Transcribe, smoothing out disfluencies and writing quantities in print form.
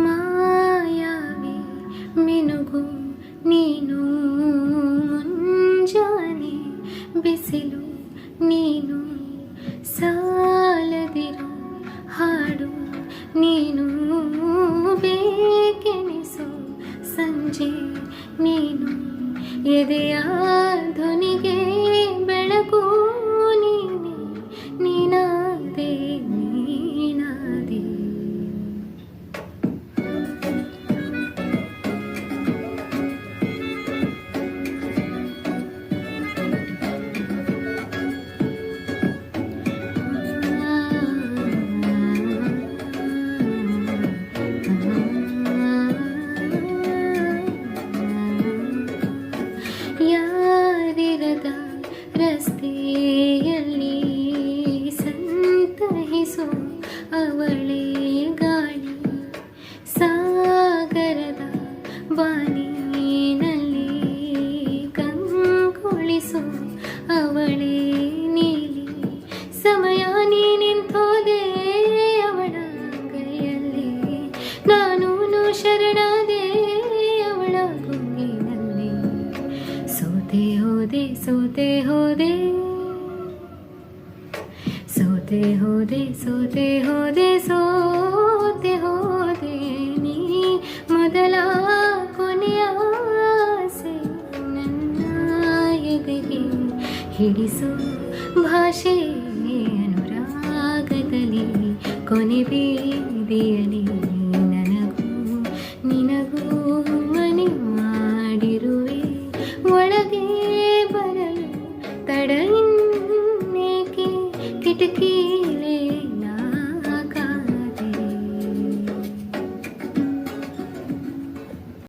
ಮಾಯಾವಿ ಮಿನುಗು ನೀನು, ಮುಂಜಾನೆ ಬಿಸಿಲು ನೀನು, ಸಾಲದಿರೋ ಹಾಡು ನೀನು, ಬೇಕೆನಿಸೋ ಸಂಜೆ ನೀನು, ಎದೆಯ ಧ್ವನಿಗೆ ಬೆಳಕು ನೀನೆ, ನೀನಾದೆ ನೀನಾದೆ. ಯಾರಿರದ ರಸ್ತೆಯಲ್ಲಿ ಸಂತಹಿಸೋ ಅವಳೇ ಗಾಳಿ, ಸಾಗರದ ಬಾನಿನಲ್ಲಿ ಕಂಗೊಳಿಸೋ ಅವಳೇ ನೀಲಿ, ಸಮಯ ನೀ ನಿಂತೋದೆ ಅವಳ ಕೈಯಲ್ಲಿ, ನಾನು ಶರಣಾದೆ ಅವಳ ಗುಂಗಿನಲ್ಲಿ, ಸೋತೆ ಹೋದೆ ಸೋತೆ ಹೋದೆ ಸೋತೆ ಹೋದೆ ಸೋತೆ ಹೋದೆ ಸೋತೆ ಹೋದೆ, ನೀ ಮೊದಲ ಕೊನೆಯ ಆಸೆ ನನ್ನ ಎದೆಗೆ ಹಿಡಿಸೋ ಭಾಷೆ ಅನುರಾಗದಲ್ಲಿ, ಕೊನೆ ಬೀದಿಯಲ್ಲಿ ನನಗೂ ನಿನಗೂ ಮನೆ ಮಾಡಿರುವೆ, ಒಳಗೆ ಬರಲು ತಡ ಇನ್ನೇಕೆ, ಕಿಟಕಿ